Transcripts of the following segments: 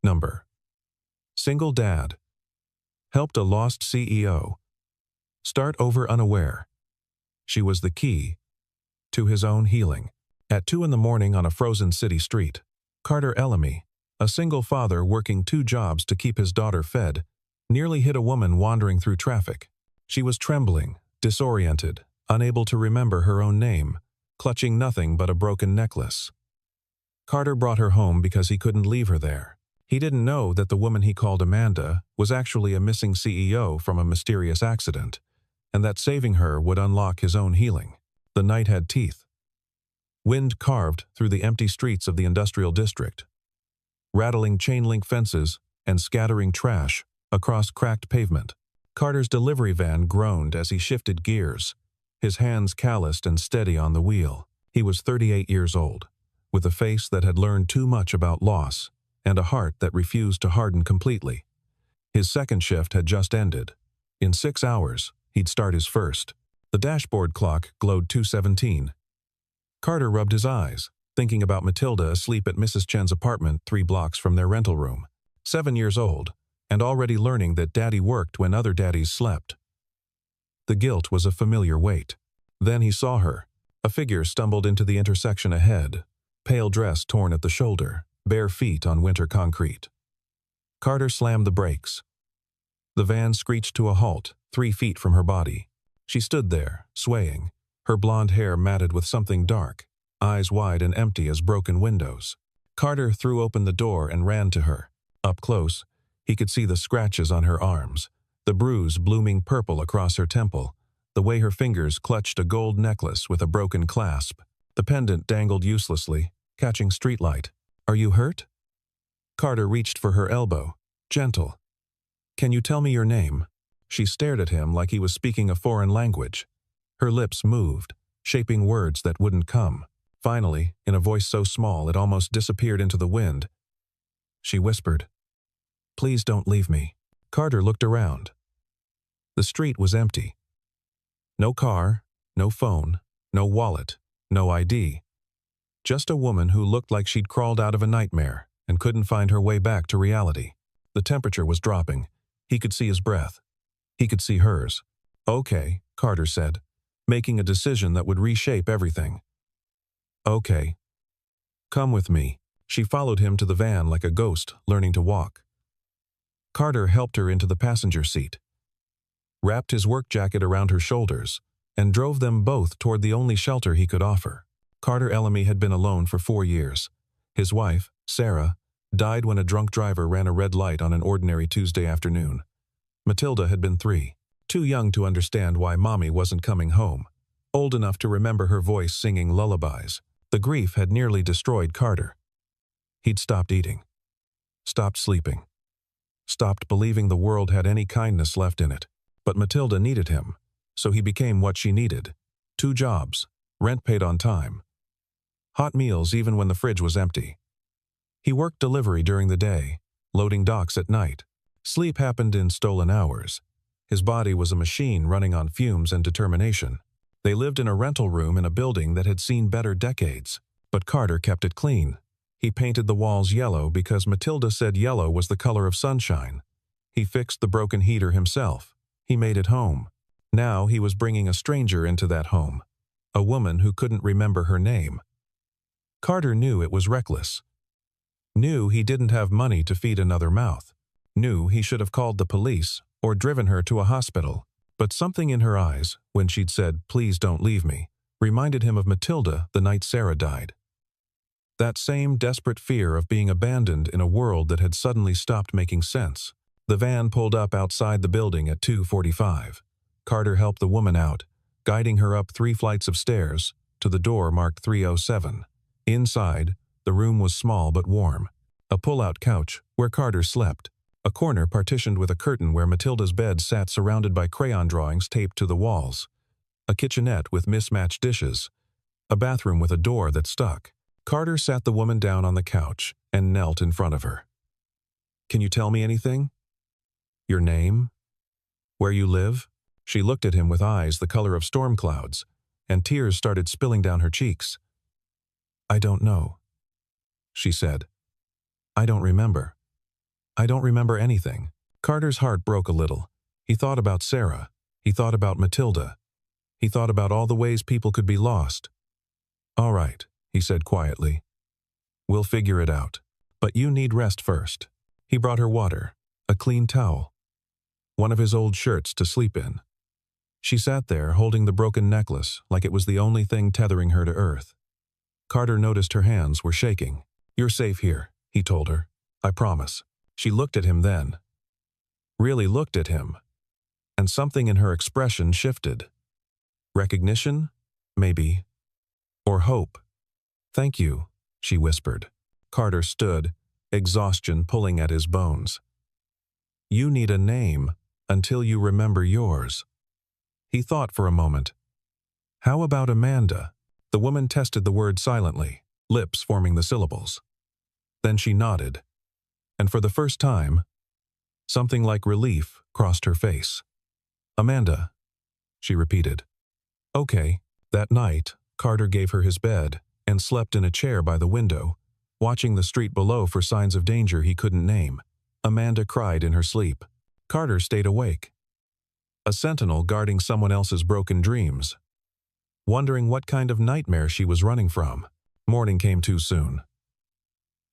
Number. Single dad. Helped a lost CEO. Start over unaware. She was the key to his own healing. At 2 in the morning on a frozen city street, Carter Ellamy, a single father working 2 jobs to keep his daughter fed, nearly hit a woman wandering through traffic. She was trembling, disoriented, unable to remember her own name, clutching nothing but a broken necklace. Carter brought her home because he couldn't leave her there. He didn't know that the woman he called Amanda was actually a missing CEO from a mysterious accident, and that saving her would unlock his own healing. The night had teeth. Wind carved through the empty streets of the industrial district, rattling chain-link fences and scattering trash across cracked pavement. Carter's delivery van groaned as he shifted gears, his hands calloused and steady on the wheel. He was 38 years old, with a face that had learned too much about loss and a heart that refused to harden completely. His second shift had just ended. In 6 hours, he'd start his first. The dashboard clock glowed 2:17. Carter rubbed his eyes, thinking about Matilda asleep at Mrs. Chen's apartment 3 blocks from their rental room. 7 years old, and already learning that Daddy worked when other daddies slept. The guilt was a familiar weight. Then he saw her. A figure stumbled into the intersection ahead, pale dress torn at the shoulder, bare feet on winter concrete. Carter slammed the brakes. The van screeched to a halt, 3 feet from her body. She stood there, swaying, her blonde hair matted with something dark, eyes wide and empty as broken windows. Carter threw open the door and ran to her. Up close, he could see the scratches on her arms, the bruise blooming purple across her temple, the way her fingers clutched a gold necklace with a broken clasp. The pendant dangled uselessly, catching streetlight. "Are you hurt?" Carter reached for her elbow, gentle. "Can you tell me your name?" She stared at him like he was speaking a foreign language. Her lips moved, shaping words that wouldn't come. Finally, in a voice so small it almost disappeared into the wind, she whispered, "Please don't leave me." Carter looked around. The street was empty. No car, no phone, no wallet, no ID. Just a woman who looked like she'd crawled out of a nightmare and couldn't find her way back to reality. The temperature was dropping. He could see his breath. He could see hers. "Okay," Carter said, making a decision that would reshape everything. "Okay. Come with me." She followed him to the van like a ghost learning to walk. Carter helped her into the passenger seat, wrapped his work jacket around her shoulders, and drove them both toward the only shelter he could offer. Carter Ellamy had been alone for 4 years. His wife, Sarah, died when a drunk driver ran a red light on an ordinary Tuesday afternoon. Matilda had been 3, too young to understand why Mommy wasn't coming home, old enough to remember her voice singing lullabies. The grief had nearly destroyed Carter. He'd stopped eating, stopped sleeping, stopped believing the world had any kindness left in it. But Matilda needed him, so he became what she needed. 2 jobs, rent paid on time, hot meals even when the fridge was empty. He worked delivery during the day, loading docks at night. Sleep happened in stolen hours. His body was a machine running on fumes and determination. They lived in a rental room in a building that had seen better decades, but Carter kept it clean. He painted the walls yellow because Matilda said yellow was the color of sunshine. He fixed the broken heater himself. He made it home. Now he was bringing a stranger into that home, a woman who couldn't remember her name. Carter knew it was reckless. Knew he didn't have money to feed another mouth. Knew he should have called the police or driven her to a hospital. But something in her eyes, when she'd said, "Please don't leave me," reminded him of Matilda the night Sarah died. That same desperate fear of being abandoned in a world that had suddenly stopped making sense. The van pulled up outside the building at 2:45. Carter helped the woman out, guiding her up 3 flights of stairs to the door marked 307. Inside, the room was small but warm. A pull-out couch where Carter slept. A corner partitioned with a curtain where Matilda's bed sat surrounded by crayon drawings taped to the walls. A kitchenette with mismatched dishes. A bathroom with a door that stuck. Carter sat the woman down on the couch and knelt in front of her. "Can you tell me anything? Your name? Where you live?" She looked at him with eyes the color of storm clouds, and tears started spilling down her cheeks. "I don't know," she said. "I don't remember." I don't remember anything. Carter's heart broke a little. He thought about Sarah. He thought about Matilda. He thought about all the ways people could be lost. All right, he said quietly. We'll figure it out. But you need rest first. He brought her water, a clean towel, one of his old shirts to sleep in. She sat there holding the broken necklace like it was the only thing tethering her to earth. Carter noticed her hands were shaking. You're safe here, he told her. I promise. She looked at him then. Really looked at him. And something in her expression shifted. Recognition? Maybe. Or hope. Thank you, she whispered. Carter stood, exhaustion pulling at his bones. You need a name until you remember yours. He thought for a moment. How about Amanda? The woman tested the word silently, lips forming the syllables. Then she nodded. And for the first time, something like relief crossed her face. Amanda, she repeated. Okay. That night, Carter gave her his bed and slept in a chair by the window, watching the street below for signs of danger he couldn't name. Amanda cried in her sleep. Carter stayed awake. A sentinel guarding someone else's broken dreams, wondering what kind of nightmare she was running from. Morning came too soon.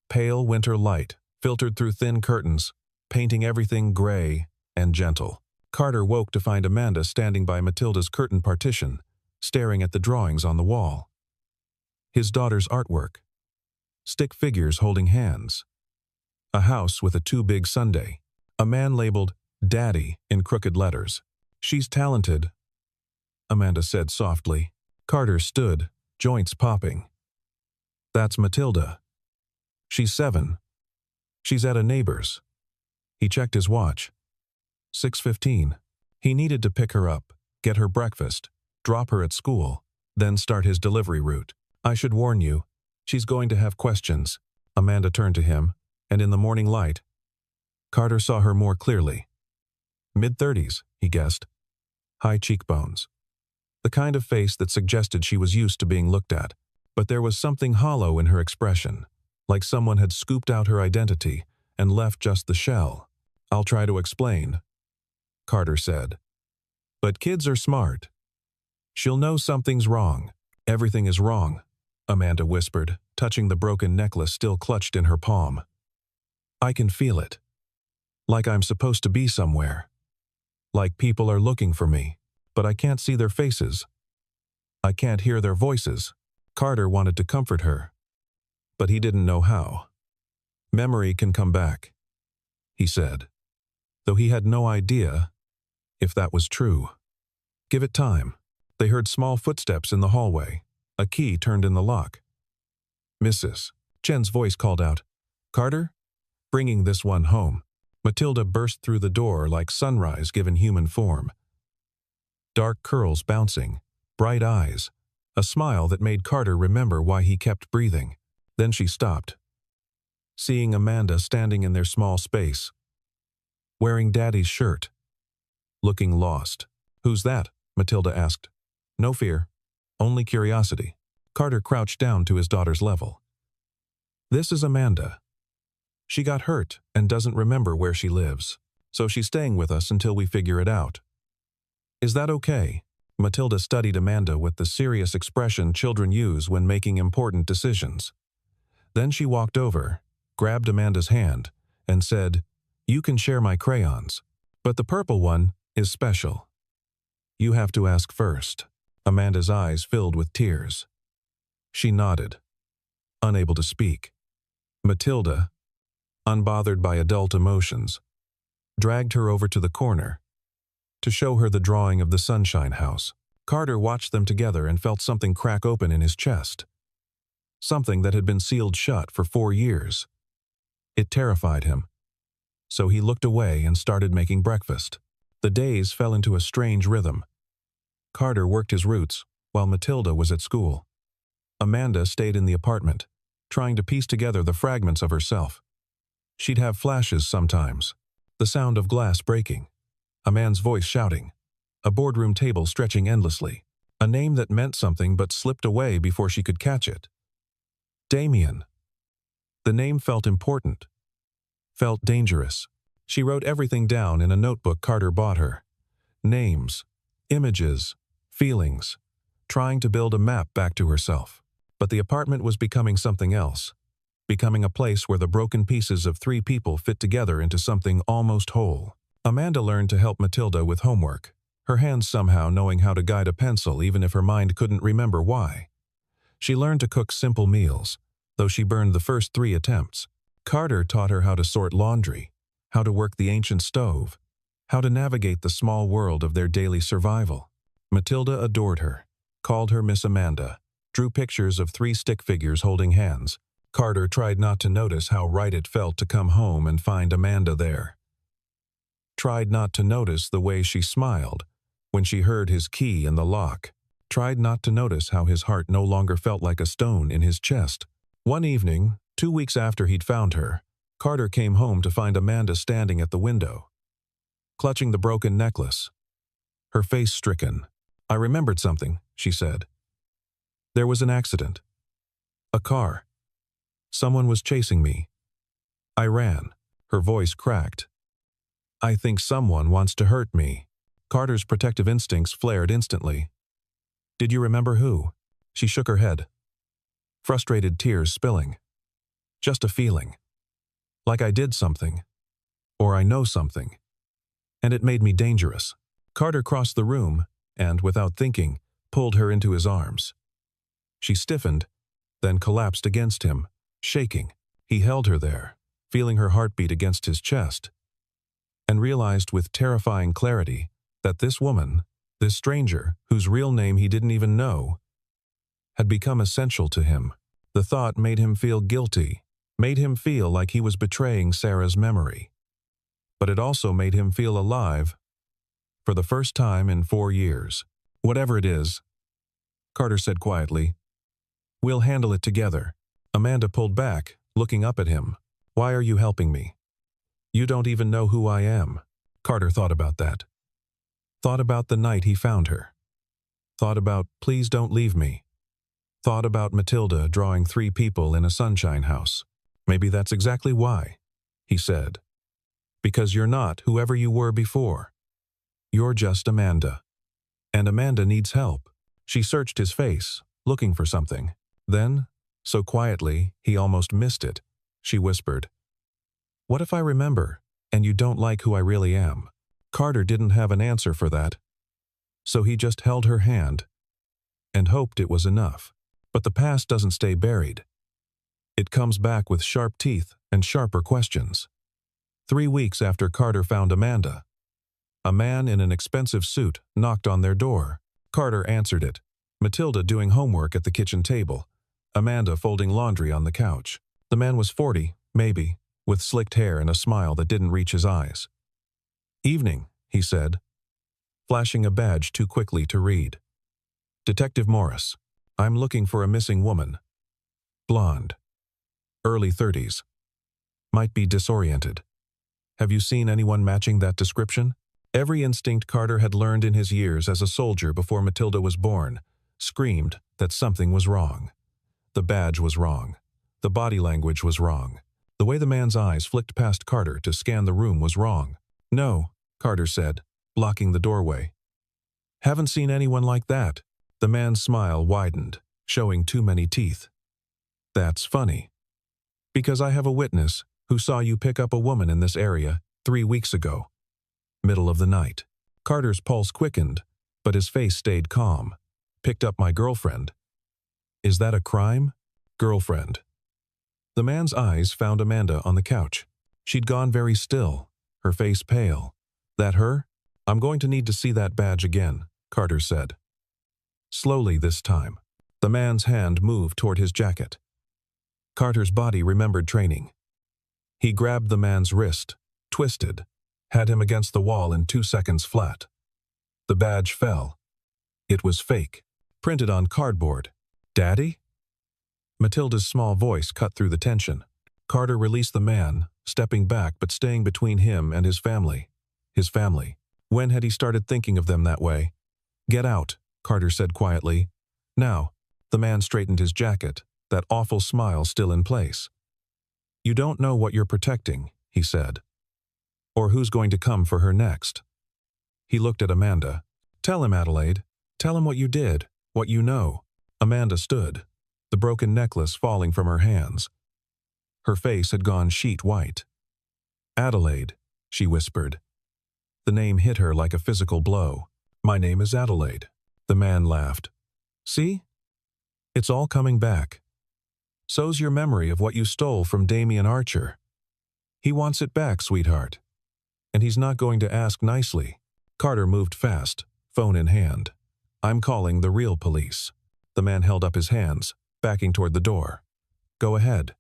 Pale winter light filtered through thin curtains, painting everything gray and gentle. Carter woke to find Amanda standing by Matilda's curtain partition, staring at the drawings on the wall. His daughter's artwork. Stick figures holding hands. A house with a too big sundae. A man labeled Daddy in crooked letters. She's talented, Amanda said softly. Carter stood, joints popping. That's Matilda. She's 7. She's at a neighbor's. He checked his watch. 6:15. He needed to pick her up, get her breakfast, drop her at school, then start his delivery route. I should warn you, she's going to have questions. Amanda turned to him, and in the morning light, Carter saw her more clearly. Mid-30s, he guessed. High cheekbones. The kind of face that suggested she was used to being looked at, but there was something hollow in her expression, like someone had scooped out her identity and left just the shell. I'll try to explain, Carter said. But kids are smart. She'll know something's wrong. Everything is wrong, Amanda whispered, touching the broken necklace still clutched in her palm. I can feel it. Like I'm supposed to be somewhere. Like people are looking for me, but I can't see their faces. I can't hear their voices. Carter wanted to comfort her, but he didn't know how. Memory can come back, he said, though he had no idea if that was true. Give it time. They heard small footsteps in the hallway. A key turned in the lock. Mrs. Chen's voice called out, Carter? Bringing this one home. Matilda burst through the door like sunrise given human form. Dark curls bouncing, bright eyes, a smile that made Carter remember why he kept breathing. Then she stopped, seeing Amanda standing in their small space, wearing Daddy's shirt, looking lost. Who's that? Matilda asked. No fear, only curiosity. Carter crouched down to his daughter's level. This is Amanda. She got hurt and doesn't remember where she lives, so she's staying with us until we figure it out. Is that okay? Matilda studied Amanda with the serious expression children use when making important decisions. Then she walked over, grabbed Amanda's hand, and said, You can share my crayons, but the purple one is special. You have to ask first. Amanda's eyes filled with tears. She nodded, unable to speak. Matilda, unbothered by adult emotions, dragged her over to the corner to show her the drawing of the Sunshine House. Carter watched them together and felt something crack open in his chest. Something that had been sealed shut for 4 years. It terrified him. So he looked away and started making breakfast. The days fell into a strange rhythm. Carter worked his roots while Matilda was at school. Amanda stayed in the apartment, trying to piece together the fragments of herself. She'd have flashes sometimes, the sound of glass breaking, a man's voice shouting, a boardroom table stretching endlessly, a name that meant something but slipped away before she could catch it. Damien. The name felt important, felt dangerous. She wrote everything down in a notebook Carter bought her. Names, images, feelings, trying to build a map back to herself. But the apartment was becoming something else, becoming a place where the broken pieces of 3 people fit together into something almost whole. Amanda learned to help Matilda with homework, her hands somehow knowing how to guide a pencil even if her mind couldn't remember why. She learned to cook simple meals, though she burned the first 3 attempts. Carter taught her how to sort laundry, how to work the ancient stove, how to navigate the small world of their daily survival. Matilda adored her, called her Miss Amanda, drew pictures of 3 stick figures holding hands. Carter tried not to notice how right it felt to come home and find Amanda there. Tried not to notice the way she smiled when she heard his key in the lock. Tried not to notice how his heart no longer felt like a stone in his chest. One evening, 2 weeks after he'd found her, Carter came home to find Amanda standing at the window, clutching the broken necklace, her face stricken. "I remembered something," she said. "There was an accident. A car. Someone was chasing me. I ran." Her voice cracked. "I think someone wants to hurt me." Carter's protective instincts flared instantly. "Did you remember who?" She shook her head, frustrated tears spilling. "Just a feeling. Like I did something. Or I know something. And it made me dangerous." Carter crossed the room and, without thinking, pulled her into his arms. She stiffened, then collapsed against him, shaking. He held her there, feeling her heartbeat against his chest, and realized with terrifying clarity that this woman, this stranger, whose real name he didn't even know, had become essential to him. The thought made him feel guilty, made him feel like he was betraying Sarah's memory. But it also made him feel alive, for the first time in 4 years. "Whatever it is," Carter said quietly, "we'll handle it together." Amanda pulled back, looking up at him. "Why are you helping me? You don't even know who I am." Carter thought about that. Thought about the night he found her. Thought about, "Please don't leave me." Thought about Matilda drawing 3 people in a sunshine house. "Maybe that's exactly why," he said. "Because you're not whoever you were before. You're just Amanda. And Amanda needs help." She searched his face, looking for something. Then, so quietly he almost missed it, she whispered, "What if I remember, and you don't like who I really am?" Carter didn't have an answer for that, so he just held her hand and hoped it was enough. But the past doesn't stay buried. It comes back with sharp teeth and sharper questions. 3 weeks after Carter found Amanda, a man in an expensive suit knocked on their door. Carter answered it, Matilda doing homework at the kitchen table, Amanda folding laundry on the couch. The man was 40, maybe, with slicked hair and a smile that didn't reach his eyes. "Evening," he said, flashing a badge too quickly to read. "Detective Morris. I'm looking for a missing woman. Blonde. Early 30s. Might be disoriented. Have you seen anyone matching that description?" Every instinct Carter had learned in his years as a soldier before Matilda was born screamed that something was wrong. The badge was wrong. The body language was wrong. The way the man's eyes flicked past Carter to scan the room was wrong. "No," Carter said, blocking the doorway. "Haven't seen anyone like that." The man's smile widened, showing too many teeth. "That's funny. Because I have a witness who saw you pick up a woman in this area 3 weeks ago. Middle of the night." Carter's pulse quickened, but his face stayed calm. "Picked up my girlfriend." "Is that a crime?" "Girlfriend." The man's eyes found Amanda on the couch. She'd gone very still, her face pale. "That her?" "I'm going to need to see that badge again," Carter said. Slowly this time. The man's hand moved toward his jacket. Carter's body remembered training. He grabbed the man's wrist, twisted, had him against the wall in 2 seconds flat. The badge fell. It was fake, printed on cardboard. "Daddy?" Matilda's small voice cut through the tension. Carter released the man, stepping back but staying between him and his family. His family. When had he started thinking of them that way? "Get out," Carter said quietly. "Now." The man straightened his jacket, that awful smile still in place. "You don't know what you're protecting," he said. Or who's going to come for her next? He looked at Amanda. Tell him, Adelaide. Tell him what you did, what you know. Amanda stood, the broken necklace falling from her hands. Her face had gone sheet white. Adelaide, she whispered. The name hit her like a physical blow. My name is Adelaide. The man laughed. See? It's all coming back. So's your memory of what you stole from Damien Archer. He wants it back, sweetheart. And he's not going to ask nicely. Carter moved fast, phone in hand. I'm calling the real police. The man held up his hands, backing toward the door. Go ahead.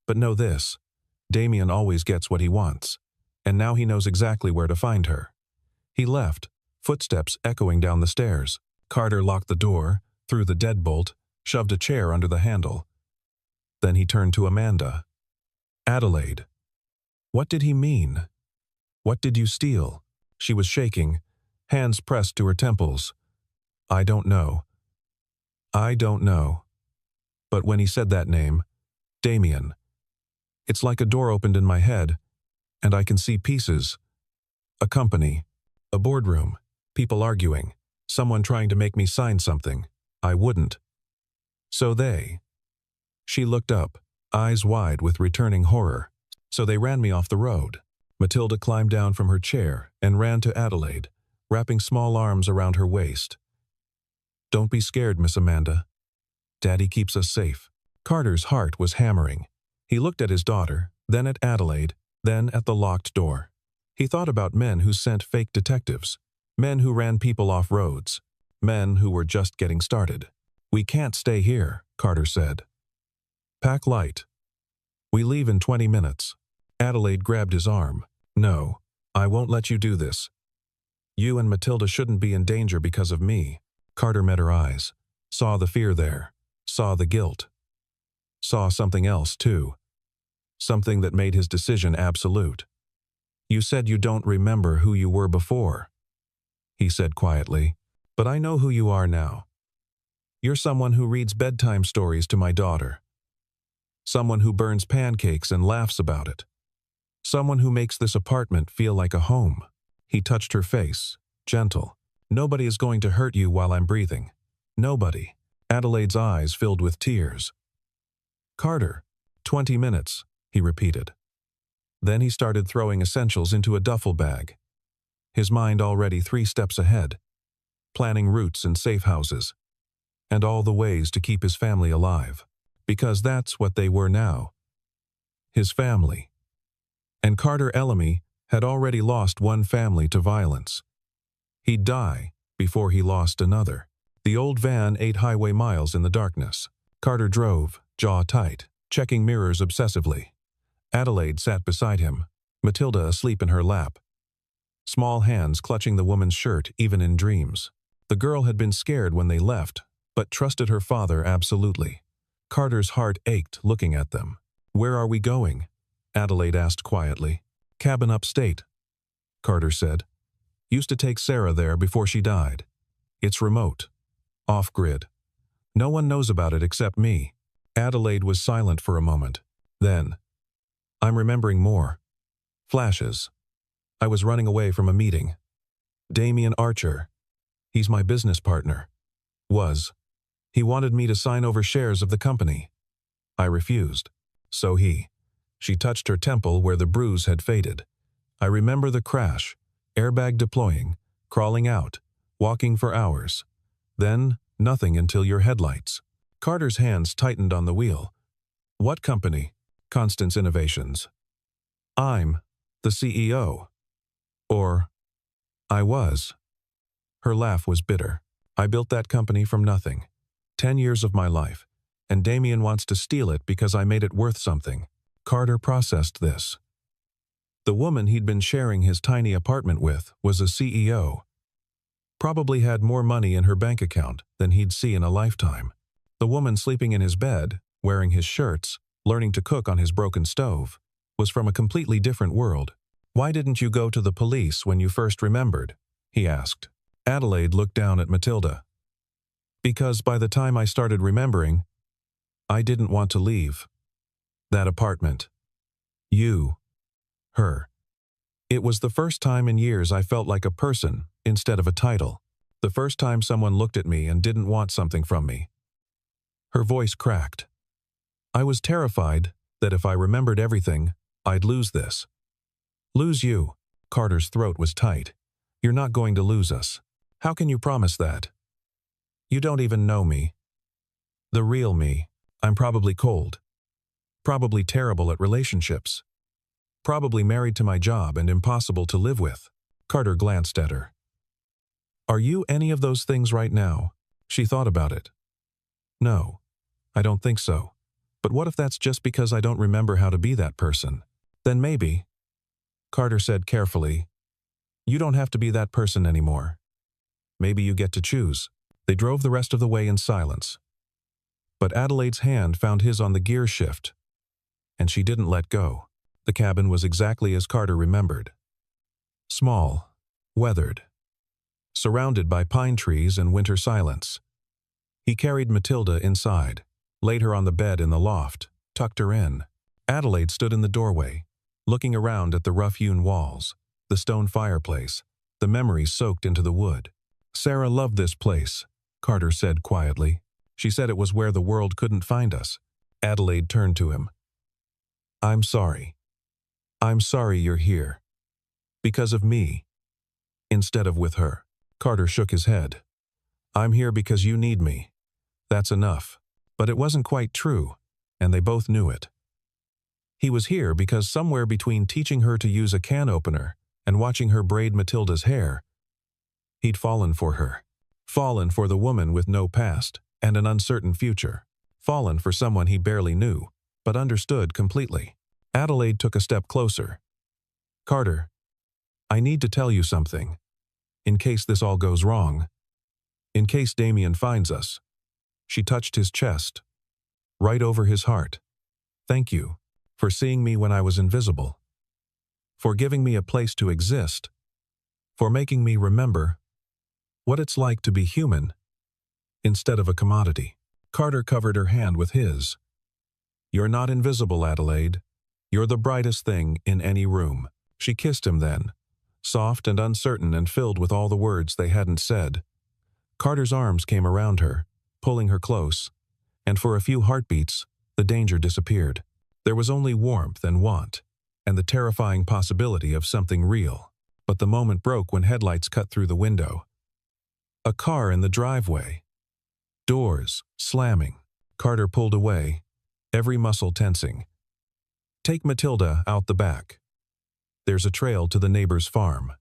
But know this. Damien always gets what he wants. And now he knows exactly where to find her. He left, footsteps echoing down the stairs. Carter locked the door, threw the deadbolt, shoved a chair under the handle. Then he turned to Amanda. Adelaide. What did he mean? What did you steal? She was shaking, hands pressed to her temples. I don't know. I don't know. But when he said that name, Damien, it's like a door opened in my head, and I can see pieces. A company, a boardroom, people arguing, someone trying to make me sign something. I wouldn't. So they. She looked up, eyes wide with returning horror. So they ran me off the road. Matilda climbed down from her chair and ran to Adelaide, wrapping small arms around her waist. Don't be scared, Miss Amanda. Daddy keeps us safe. Carter's heart was hammering. He looked at his daughter, then at Adelaide, then at the locked door. He thought about men who sent fake detectives, men who ran people off roads, men who were just getting started. We can't stay here, Carter said. Pack light. We leave in 20 minutes. Adelaide grabbed his arm. No, I won't let you do this. You and Matilda shouldn't be in danger because of me. Carter met her eyes, saw the fear there, saw the guilt. Saw something else, too. Something that made his decision absolute. You said you don't remember who you were before, he said quietly, but I know who you are now. You're someone who reads bedtime stories to my daughter. Someone who burns pancakes and laughs about it. Someone who makes this apartment feel like a home. He touched her face, gentle. Nobody is going to hurt you while I'm breathing. Nobody. Adelaide's eyes filled with tears. Carter, 20 minutes, he repeated. Then he started throwing essentials into a duffel bag, his mind already 3 steps ahead, planning routes and safe houses, and all the ways to keep his family alive, because that's what they were now. His family. And Carter Ellamy had already lost one family to violence. He'd die before he lost another. The old van ate highway miles in the darkness. Carter drove, jaw tight, checking mirrors obsessively. Adelaide sat beside him, Matilda asleep in her lap. Small hands clutching the woman's shirt even in dreams. The girl had been scared when they left, but trusted her father absolutely. Carter's heart ached looking at them. Where are we going? Adelaide asked quietly. Cabin upstate, Carter said. Used to take Sarah there before she died. It's remote. Off-grid. No one knows about it except me. Adelaide was silent for a moment. Then, I'm remembering more. Flashes. I was running away from a meeting. Damien Archer. He's my business partner. Was. He wanted me to sign over shares of the company. I refused. So She touched her temple where the bruise had faded. I remember the crash, airbag deploying, crawling out, walking for hours. Then, nothing until your headlights. Carter's hands tightened on the wheel. What company? Constance Innovations. I'm the CEO. Or, I was. Her laugh was bitter. I built that company from nothing. 10 years of my life. And Damien wants to steal it because I made it worth something. Carter processed this. The woman he'd been sharing his tiny apartment with was a CEO. Probably had more money in her bank account than he'd see in a lifetime. The woman sleeping in his bed, wearing his shirts, learning to cook on his broken stove, was from a completely different world. Why didn't you go to the police when you first remembered? He asked. Adelaide looked down at Matilda. Because by the time I started remembering, I didn't want to leave. That apartment. You. her. It was the first time in years I felt like a person instead of a title. The first time someone looked at me and didn't want something from me. Her voice cracked. I was terrified that if I remembered everything, I'd lose this. Lose you. Carter's throat was tight. You're not going to lose us. How can you promise that? You don't even know me. The real me. I'm probably cold. Probably terrible at relationships. Probably married to my job and impossible to live with. Carter glanced at her. Are you any of those things right now? She thought about it. No, I don't think so. But what if that's just because I don't remember how to be that person? Then maybe. Carter said carefully, you don't have to be that person anymore. Maybe you get to choose. They drove the rest of the way in silence. But Adelaide's hand found his on the gear shift, and she didn't let go. The cabin was exactly as Carter remembered. Small, weathered, surrounded by pine trees and winter silence. He carried Matilda inside, laid her on the bed in the loft, tucked her in. Adelaide stood in the doorway, looking around at the rough-hewn walls, the stone fireplace, the memories soaked into the wood. Sarah loved this place, Carter said quietly. She said it was where the world couldn't find us. Adelaide turned to him. I'm sorry. I'm sorry you're here. Because of me. Instead of with her. Carter shook his head. I'm here because you need me. That's enough. But it wasn't quite true, and they both knew it. He was here because somewhere between teaching her to use a can opener and watching her braid Matilda's hair, he'd fallen for her. Fallen for the woman with no past and an uncertain future. Fallen for someone he barely knew, but understood completely. Adelaide took a step closer. Carter, I need to tell you something. In case this all goes wrong. In case Damien finds us. She touched his chest, right over his heart. Thank you for seeing me when I was invisible. For giving me a place to exist. For making me remember what it's like to be human instead of a commodity. Carter covered her hand with his. You're not invisible, Adelaide. You're the brightest thing in any room. She kissed him then, soft and uncertain and filled with all the words they hadn't said. Carter's arms came around her, pulling her close, and for a few heartbeats, the danger disappeared. There was only warmth and want, and the terrifying possibility of something real. But the moment broke when headlights cut through the window. A car in the driveway. Doors slamming. Carter pulled away, every muscle tensing. Take Matilda out the back. There's a trail to the neighbor's farm.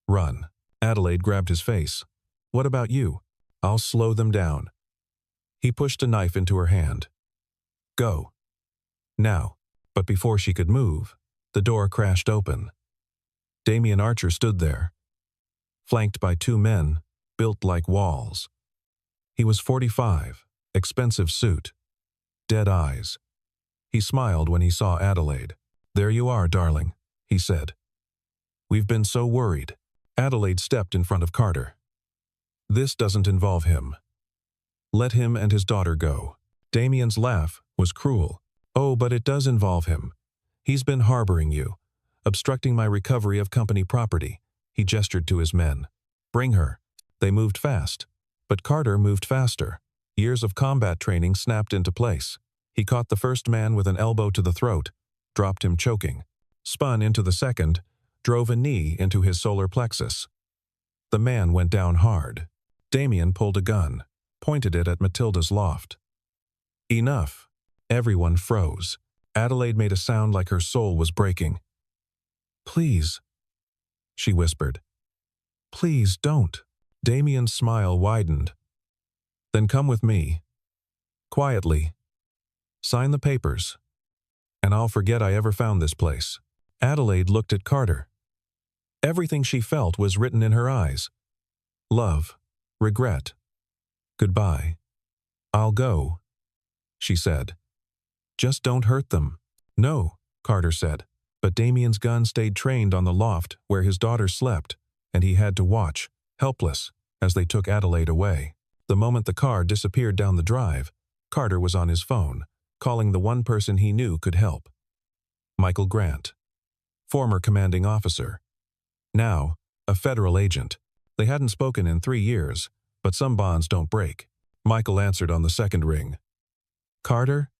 Run. Adelaide grabbed his face. What about you? I'll slow them down. He pushed a knife into her hand. Go. Now. But before she could move, the door crashed open. Damien Archer stood there, flanked by two men, built like walls. He was 45, expensive suit, dead eyes. He smiled when he saw Adelaide. There you are, darling, he said. We've been so worried. Adelaide stepped in front of Carter. This doesn't involve him. Let him and his daughter go. Damien's laugh was cruel. Oh, but it does involve him. He's been harboring you, obstructing my recovery of company property. He gestured to his men. Bring her. They moved fast. But Carter moved faster. Years of combat training snapped into place. He caught the first man with an elbow to the throat, dropped him choking, spun into the second, drove a knee into his solar plexus. The man went down hard. Damien pulled a gun, pointed it at Matilda's loft. Enough. Everyone froze. Adelaide made a sound like her soul was breaking. Please, she whispered. Please don't. Damien's smile widened. Then come with me. Quietly. Sign the papers. And I'll forget I ever found this place. Adelaide looked at Carter. Everything she felt was written in her eyes. Love. Regret. Goodbye. I'll go, she said. Just don't hurt them. No, Carter said. But Damien's gun stayed trained on the loft where his daughter slept, and he had to watch, helpless, as they took Adelaide away. The moment the car disappeared down the drive, Carter was on his phone, calling the one person he knew could help. Michael Grant. former commanding officer. Now, a federal agent. They hadn't spoken in 3 years, but some bonds don't break. Michael answered on the second ring. "Carter?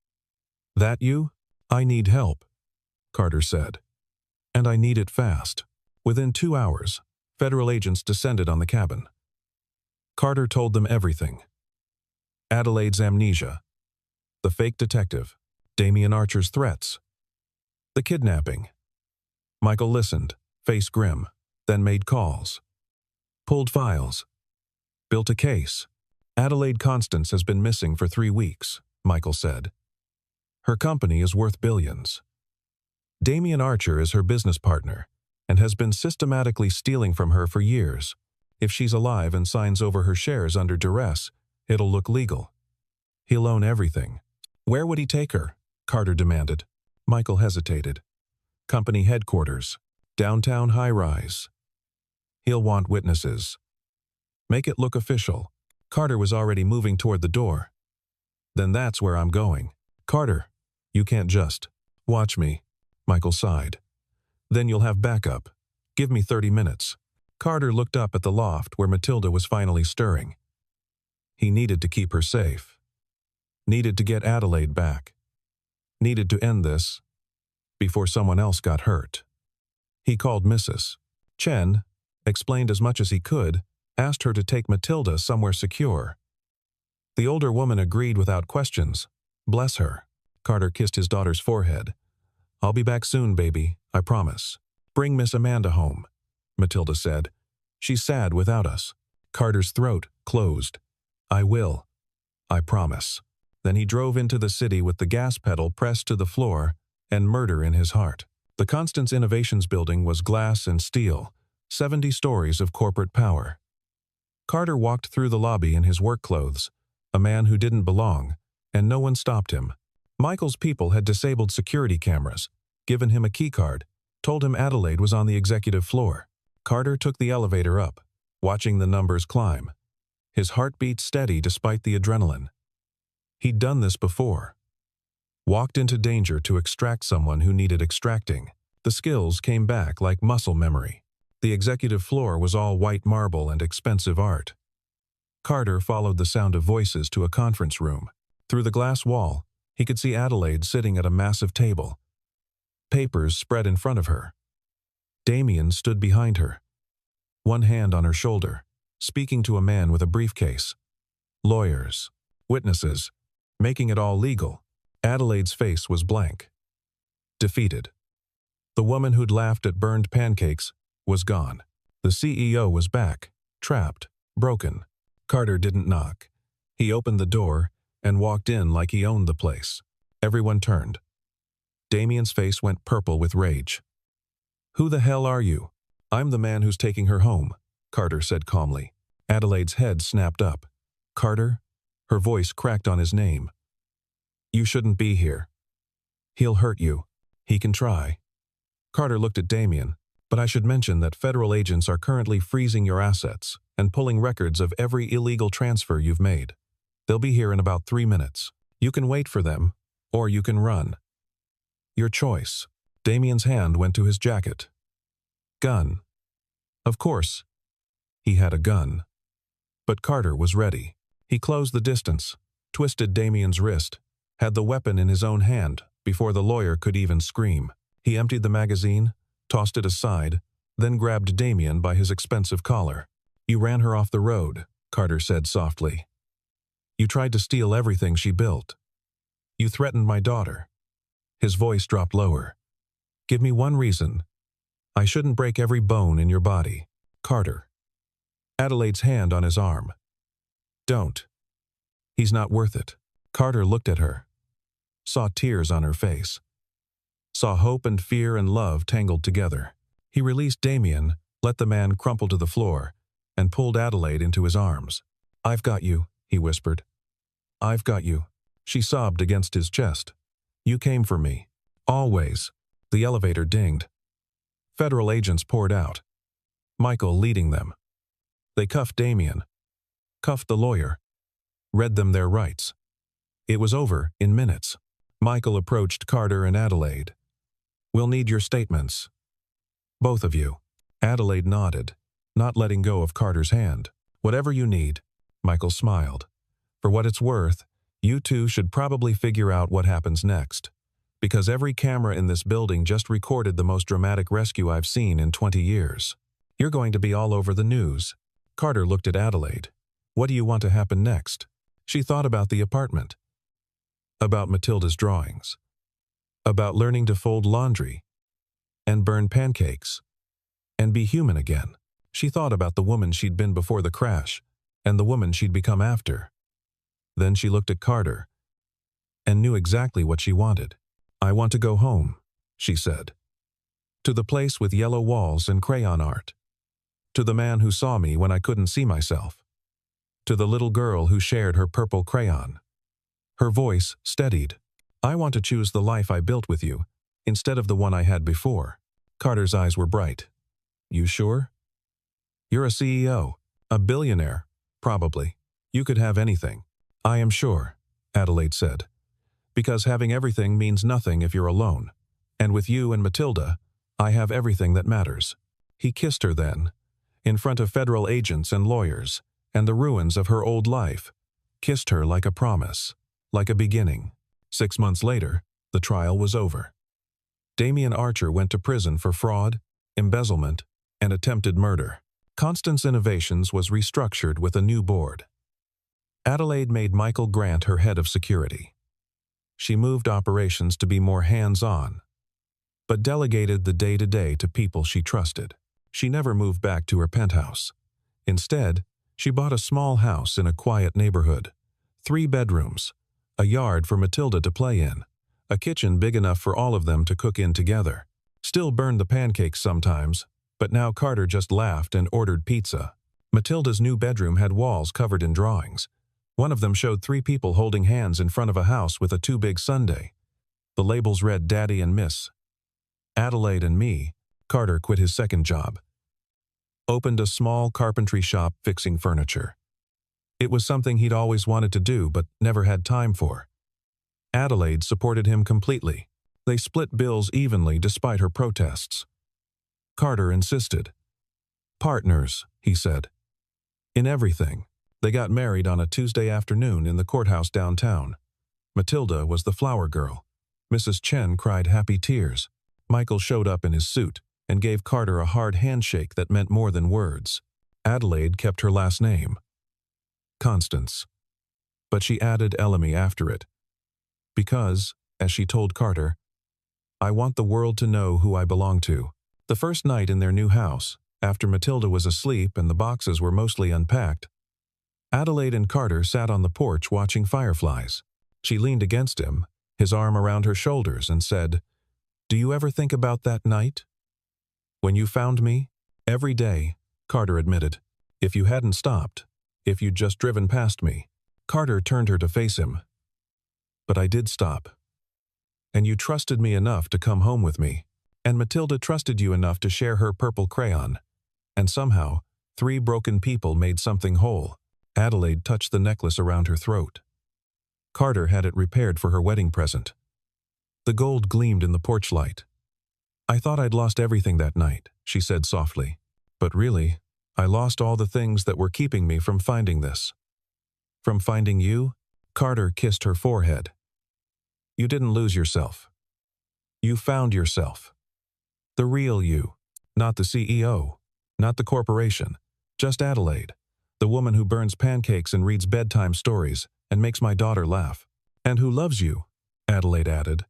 That you? I need help," Carter said. "And I need it fast." Within 2 hours, federal agents descended on the cabin. Carter told them everything. Adelaide's amnesia, the fake detective, Damian Archer's threats, the kidnapping. Michael listened, face grim, then made calls. Pulled files. Built a case. "Adelaide Constance has been missing for 3 weeks, Michael said. "Her company is worth billions. Damian Archer is her business partner and has been systematically stealing from her for years. If she's alive and signs over her shares under duress, it'll look legal. He'll own everything." "Where would he take her?" Carter demanded. Michael hesitated. "Company headquarters. Downtown high-rise. He'll want witnesses. Make it look official." Carter was already moving toward the door. "Then that's where I'm going." "Carter, you can't just watch me," Michael sighed. "Then you'll have backup. Give me 30 minutes. Carter looked up at the loft where Matilda was finally stirring. He needed to keep her safe. Needed to get Adelaide back. Needed to end this before someone else got hurt. He called Mrs. Chen, explained as much as he could, asked her to take Matilda somewhere secure. The older woman agreed without questions. "Bless her." Carter kissed his daughter's forehead. "I'll be back soon, baby, I promise." "Bring Miss Amanda home," Matilda said. "She's sad without us." Carter's throat closed. "I will. I promise." Then he drove into the city with the gas pedal pressed to the floor and murder in his heart. The Constance Innovations building was glass and steel, 70 stories of corporate power. Carter walked through the lobby in his work clothes, a man who didn't belong, and no one stopped him. Michael's people had disabled security cameras, given him a keycard, told him Adelaide was on the executive floor. Carter took the elevator up, watching the numbers climb. His heart beat steady despite the adrenaline. He'd done this before. Walked into danger to extract someone who needed extracting. The skills came back like muscle memory. The executive floor was all white marble and expensive art. Carter followed the sound of voices to a conference room. Through the glass wall, he could see Adelaide sitting at a massive table. Papers spread in front of her. Damian stood behind her, one hand on her shoulder, speaking to a man with a briefcase. Lawyers, witnesses, making it all legal. Adelaide's face was blank. Defeated. The woman who'd laughed at burned pancakes was gone. The CEO was back, trapped, broken. Carter didn't knock. He opened the door and walked in like he owned the place. Everyone turned. Damian's face went purple with rage. "Who the hell are you?" "I'm the man who's taking her home," Carter said calmly. Adelaide's head snapped up. "Carter?" Her voice cracked on his name. "You shouldn't be here. He'll hurt you. He can try." Carter looked at Damian. "But I should mention that federal agents are currently freezing your assets and pulling records of every illegal transfer you've made. They'll be here in about 3 minutes. You can wait for them, or you can run. Your choice." Damian's hand went to his jacket. Gun. Of course, he had a gun. But Carter was ready. He closed the distance, twisted Damian's wrist, had the weapon in his own hand before the lawyer could even scream. He emptied the magazine, tossed it aside, then grabbed Damian by his expensive collar. "You ran her off the road," Carter said softly. "You tried to steal everything she built. You threatened my daughter." His voice dropped lower. "Give me one reason. I shouldn't break every bone in your body." Carter. Adelaide's hand on his arm. "Don't. He's not worth it." Carter looked at her. Saw tears on her face. Saw hope and fear and love tangled together. He released Damian, let the man crumple to the floor, and pulled Adelaide into his arms. "I've got you," he whispered. "I've got you." She sobbed against his chest. "You came for me. Always." The elevator dinged. Federal agents poured out. Michael leading them. They cuffed Damian. Cuffed the lawyer. Read them their rights. It was over in minutes. Michael approached Carter and Adelaide. "We'll need your statements. Both of you. Adelaide nodded, not letting go of Carter's hand. Whatever you need. Michael smiled. For what it's worth, you two should probably figure out what happens next. Because every camera in this building just recorded the most dramatic rescue I've seen in 20 years. You're going to be all over the news. Carter looked at Adelaide. What do you want to happen next? She thought about the apartment. About Matilda's drawings. About learning to fold laundry. And burn pancakes. And be human again. She thought about the woman she'd been before the crash, and the woman she'd become after. Then she looked at Carter, and knew exactly what she wanted. I want to go home, she said. To the place with yellow walls and crayon art. To the man who saw me when I couldn't see myself. To the little girl who shared her purple crayon. Her voice steadied. I want to choose the life I built with you, instead of the one I had before. Carter's eyes were bright. You sure? You're a CEO, a billionaire, probably. You could have anything. I am sure, Adelaide said. Because having everything means nothing if you're alone. And with you and Matilda, I have everything that matters. He kissed her then, in front of federal agents and lawyers, and the ruins of her old life. Kissed her like a promise, like a beginning. 6 months later, the trial was over. Damien Archer went to prison for fraud, embezzlement, and attempted murder. Constance Innovations was restructured with a new board. Adelaide made Michael Grant her head of security. She moved operations to be more hands-on, but delegated the day-to-day to people she trusted. She never moved back to her penthouse. Instead, she bought a small house in a quiet neighborhood. 3 bedrooms, a yard for Matilda to play in, a kitchen big enough for all of them to cook in together. Still burned the pancakes sometimes, but now Carter just laughed and ordered pizza. Matilda's new bedroom had walls covered in drawings. One of them showed 3 people holding hands in front of a house with a too big sundae. The labels read Daddy and Miss. Adelaide and me. Carter quit his second job. Opened a small carpentry shop fixing furniture. It was something he'd always wanted to do but never had time for. Adelaide supported him completely. They split bills evenly despite her protests. Carter insisted. Partners, he said. In everything. They got married on a Tuesday afternoon in the courthouse downtown. Matilda was the flower girl. Mrs. Chen cried happy tears. Michael showed up in his suit and gave Carter a hard handshake that meant more than words. Adelaide kept her last name, Constance. But she added Ellamy after it. Because, as she told Carter, I want the world to know who I belong to. The first night in their new house, after Matilda was asleep and the boxes were mostly unpacked, Adelaide and Carter sat on the porch watching fireflies. She leaned against him, his arm around her shoulders, and said, Do you ever think about that night? When you found me? Every day, Carter admitted. If you hadn't stopped, if you'd just driven past me. Carter turned her to face him. But I did stop. And you trusted me enough to come home with me. And Matilda trusted you enough to share her purple crayon. And somehow, 3 broken people made something whole. Adelaide touched the necklace around her throat. Carter had it repaired for her wedding present. The gold gleamed in the porch light. I thought I'd lost everything that night, she said softly. But really, I lost all the things that were keeping me from finding this. From finding you? Carter kissed her forehead. You didn't lose yourself. You found yourself. The real you. Not the CEO. Not the corporation. Just Adelaide. The woman who burns pancakes and reads bedtime stories and makes my daughter laugh. And who loves you, Adelaide added.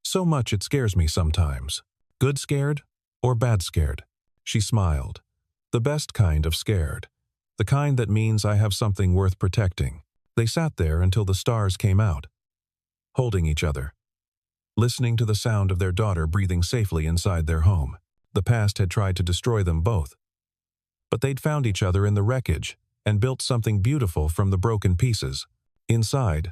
So much it scares me sometimes. Good scared or bad scared? She smiled. The best kind of scared. The kind that means I have something worth protecting. They sat there until the stars came out, holding each other, listening to the sound of their daughter breathing safely inside their home. The past had tried to destroy them both. But they'd found each other in the wreckage and built something beautiful from the broken pieces. Inside,